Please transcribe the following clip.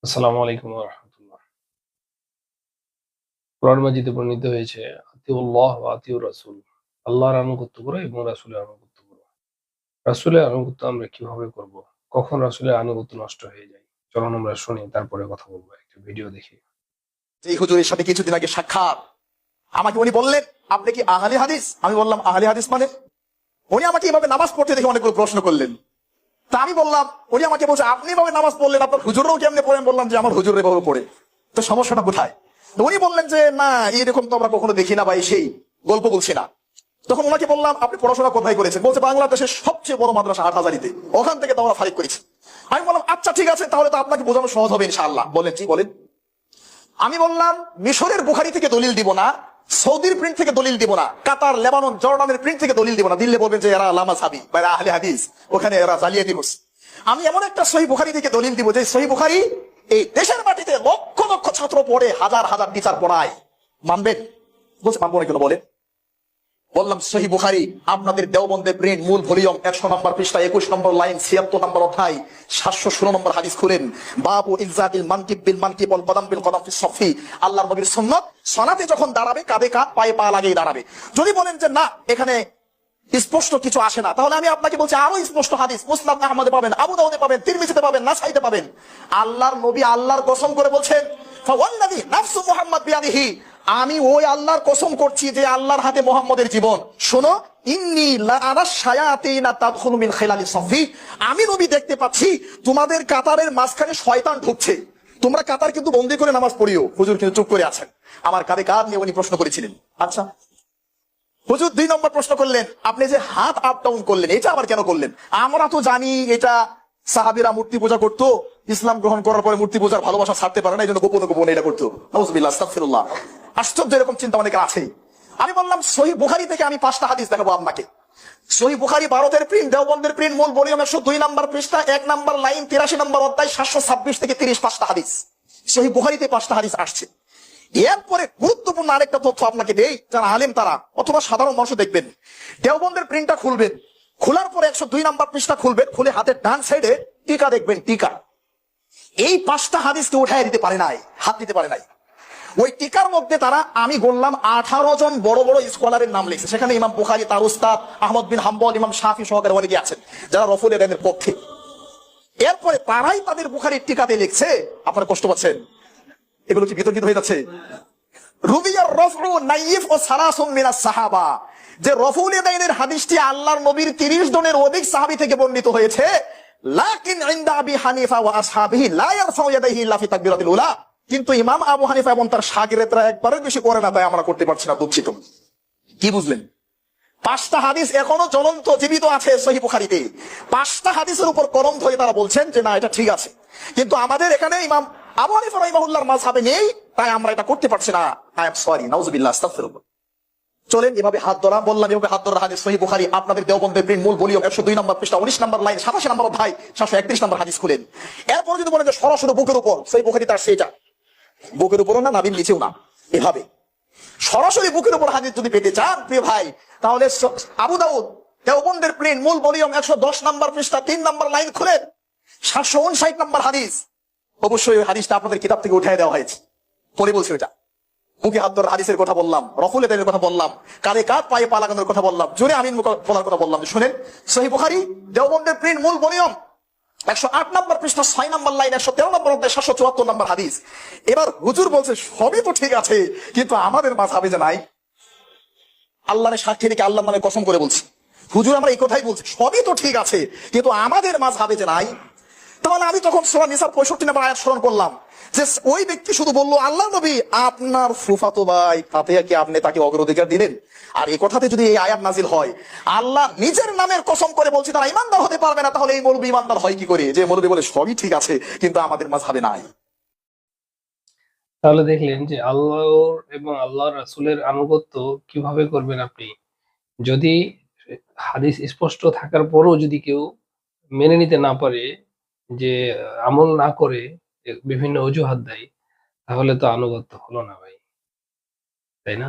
আসসালামু আলাইকুম ওয়া রাহমাতুল্লাহ। কোরআন মাজিদে বর্ণিত হয়েছে, আতিউল্লাহ ওয়া আতিউর রাসূল। আল্লাহর আনুগত্য করো এবং রাসূলের আনুগত্য করো। রাসূলের আনুগত্য আমরা কিভাবে করব? কখন রাসূলের আনুগত্য নষ্ট হয়ে যায়? চলুন আমরা শুনি, তারপরে কথা বলবো। একটা ভিডিও দেখি। এই হুজুরের সাথে কিছুদিন আগে সাক্ষাৎ, আমাকে উনি বললেন, আপনি কি আহলে হাদিস? আমি বললাম, আহলে হাদিস মানে? উনি আমাকে এভাবে নামাজ পড়তে দেখে অনেকগুলো প্রশ্ন করলেন। তা আমি বললাম, উনি আমাকে বলছে, আপনি এভাবে নামাজ পড়লেন, আপনার হুজুররাও কেমনে পড়েন? বললাম যে আমার হুজুর এভাবে পড়ে। তো সমস্যাটা কোথায়? তো উনি বললেন যে না, এরকম তো আমরা কখনো দেখি না ভাই, সেই গল্প বলছি না। তখন ওনাকে বললাম, আপনি পড়াশোনা কোথায় করেছেন? বলছে বাংলাদেশের সবচেয়ে বড় মাদ্রাসা হাটহাজারীতে, ওখান থেকে তো আমরা ফারিক করেছি। আমি বললাম আচ্ছা ঠিক আছে, তাহলে তো আপনাকে বোঝানো সহজ হবে ইনশাআল্লাহ। বলেন জি বলেন। আমি বললাম, মিশরের বুখারি থেকে দলিল দিব না, সৌদির প্রিন্ট থেকে দলিল দিব না, কাতার, লেবানন, জর্ডানের প্রিন্ট থেকে দলিল দিব না। দিল্লি বলবেন যে এরা লামা সাবি বা এরা আহলে হাদিস, ওখানে এরা জালিয়াতি করছে। আমি এমন একটা সহিহ বুখারী থেকে দলিল দিব যে সহিহ বুখারী এই দেশের মাটিতে লক্ষ লক্ষ ছাত্র পড়ে, হাজার হাজার টিচার পড়ায়। মানবেন? বলছে মানবো না কেন বলেন। বললাম সহিহ বুখারী আপনাদের দেওবন্দের প্রিন্ট, মূল ভলিউম 100 নম্বর পৃষ্ঠা, 21 নম্বর লাইন, 76 নম্বর অধ্যায়, 716 নম্বর হাদিস খুলেন। বাবু ইলজাতিল মানকিব বিল মানকিব ওয়াল কদম বিল কদম ফিস সফি। আল্লাহর নবীর সুন্নাত, সালাতে যখন দাঁড়াবে কাঁধে কাঁধ, পায়ে পা লাগিয়ে দাঁড়াবে। যদি বলেন যে না এখানে স্পষ্ট কিছু আসে না, তাহলে আমি আপনাকে বলছি আরো স্পষ্ট হাদিস মুসনাদ আহমদে পাবেন, আবু দাউদে পাবেন, তিরমিজিতে পাবেন, নাসাইতে পাবেন। আল্লাহর নবী আল্লাহর কসম করে বলছেন, ফাওয়াল্লাযী নাফসু মুহাম্মদ বিয়াদিহি, আমি ওই আল্লাহর কসম করছি যে আল্লাহর হাতে মুহাম্মদের জীবন। শোনো, ইন্নী লা আরা শায়াতিনা তাদখুলু মিন খিলালি সফি, আমি নবী দেখতে পাচ্ছি তোমাদের কাতারের মাঝখানে শয়তান ঢুকছে। তোমরা কাতার কিন্তু বন্দি করে নামাজ পড়িও। হুজুর কিন্তু চুপ করে আছেন। আমার কাঁধে কাঁধ নিয়ে উনি প্রশ্ন করেছিলেন। আচ্ছা হুজুর 2 নম্বর প্রশ্ন করলেন, আপনি যে হাত আপ ডাউন করলেন, এটা আবার কেন করলেন? আমরা তো জানি এটা সাহাবীরা মূর্তি পূজা করতো, ইসলাম গ্রহণ করার পরে মূর্তি পূজার ভালোবাসা ছাড়তে পারে না, এই জন্য গোপনে গোপনে এটা করতো। নাউজুবিল্লাহ, আস্তাগফিরুল্লাহ। আশ্চর্য, এরকম চিন্তা অনেকের আছে। আমি বললাম সহিহ বুখারী থেকে আমি 5টা হাদিস দেখাবো আপনাকে। সহিহ বুখারী ভারতের প্রিন্ট, দেওবন্দের প্রিন্ট, মূল ভলিউম 102 নম্বর পৃষ্ঠা, 1 নম্বর লাইন, 83 নম্বর অধ্যায়, 726 থেকে 30, 5টা হাদিস। সহিহ বুখারীতে 5টা হাদিস আসছে। এরপরে গুরুত্বপূর্ণ আরেকটা তথ্য আপনাকে দেই, যারা আলেম তারা অথবা সাধারণ মানুষ দেখবেন, দেওবন্দের প্রিন্টটা খুলবেন, খোলার পরে 102 নম্বর পৃষ্ঠা খুলবেন, খুলে হাতের ডান সাইডে টিকা দেখবেন, টিকা। এই 5টা হাদিসকে উঠায় দিতে পারে নাই, হাত দিতে পারে নাই। ওই টিকার মধ্যে তারা, আমি বললাম 18 জন বড় বড় স্কলারের নাম লিখছে। সেখানে ইমাম বুখারী, তার উস্তাদ আহমদ বিন হাম্বল, ইমাম শাফি সহকারে অনেকে আছেন যারা রফুল এদানের পক্ষে। এরপরে তারাই তাদের বুখারীর টিকাতে লিখছে, আপনারা কষ্ট পাচ্ছেন, এগুলো কি বিতর্কিত হয়ে যাচ্ছে। রুবিয়ার রফউ নাইফ ও সালাসুম মিনাস সাহাবা, যে রফউল ইয়াদাইনের হাদিসটি আল্লাহর নবীর 30 জনের অধিক সাহাবী থেকে বর্ণিত হয়েছে। লাকিন ইনদা আবি হানিফা ওয়া আসহাবিহি লা ইয়ারফাউ ইয়াদাইহি ইল্লা ফি তাকবীরাতিল উলা, কিন্তু ইমাম আবু হানিফা এবং তার শাগিরদেরা একবারের বেশি করে না, তাই আমরা করতে পারছি না, দুঃখিত। কি বুঝলেন? 5টা হাদিস এখনো জ্বলন্ত জীবিত আছে সহিহ বুখারীতে। 5টা হাদিসের উপর কলম ধরে তারা বলছেন যে না এটা ঠিক আছে, কিন্তু আমাদের এখানে ইমাম আবু হানিফা রাহিমাহুল্লাহর মাযহাবে নেই, তাই আমরা এটা করতে পারছি না। আই এম সরি, নাউজুবিল্লাহ, আস্তাগফিরুল্লাহ। চলেন এভাবে হাত ধরা, বললাম এভাবে হাত ধরা হাদিস সহিহ বুখারী আপনাদের দেওবন্দের প্রিন্ট, মূল ভলিউম 102 নম্বর পৃষ্ঠা, 19 নম্বর লাইন, 87 নম্বর অধ্যায়, 731 নম্বর হাদিস খুলেন। এরপর যদি বলেন যে সরাসরি বুকের উপর, সহিহ বুখারী তার সেটা বুকের উপরও না, নাভির নিচেও না, এভাবে সরাসরি বুকের উপর হাদিস যদি পেতে চান প্রিয় ভাই, তাহলে আবু দাউদ দেওবন্দের প্রিন্ট, মূল ভলিউম 110 নম্বর পৃষ্ঠা, 3 নম্বর লাইন খুলেন, 759 নম্বর হাদিস। অবশ্যই ওই হাদিসটা আপনাদের কিতাব থেকে উঠায় দেওয়া হয়েছে, পরে বলছি ওটা। মুখে হাত ধরা হাদিসের কথা বললাম, রফুল এদানের কথা বললাম, কাঁধে কাঁধ পায়ে পা লাগানোর কথা বললাম, জোরে আমিন বলার কথা বললাম। শুনেন, সহিহ বুখারী দেওবন্দের প্রিন্ট, মূল ভলিউম 108 নম্বর পৃষ্ঠা, 6 নম্বর লাইন, 113 নম্বর অধ্যায়, 774 নম্বর হাদিস। এবার হুজুর বলছে সবই তো ঠিক আছে, কিন্তু আমাদের মাযহাবে যে নাই। আল্লাহর সাক্ষী রেখে আল্লাহর নামে কসম করে বলছি, হুজুর আমরা এই কথাই বলছি, সবই তো ঠিক আছে, কিন্তু আমাদের মাযহাবে যে নাই। তাহলে আমি তখন সূরা নিসার 65 নম্বর আয়াত স্মরণ করলাম, যে ওই ব্যক্তি শুধু বললো আল্লাহ নবী আপনার ফুফাতো ভাই, তাতে কি আপনি তাকে অগ্রাধিকার দিলেন? আর এই কথাতে যদি এই আয়াত নাজিল হয়, আল্লাহ নিজের নামের কসম করে বলছি তারা ইমানদার হতে পারবে না, তাহলে এই মৌলবী ইমানদার হয় কি করে, যে মৌলবী বলে সবই ঠিক আছে কিন্তু আমাদের মাযহাবে নাই। তাহলে দেখলেন যে আল্লাহর এবং আল্লাহর রাসূলের আনুগত্য কিভাবে করবেন আপনি। যদি হাদিস স্পষ্ট থাকার পরও যদি কেউ মেনে নিতে না পারে, যে আমল না করে, বিভিন্ন অজুহাত দেয়, তাহলে তো আনুগত্য হলো না ভাই, তাই না?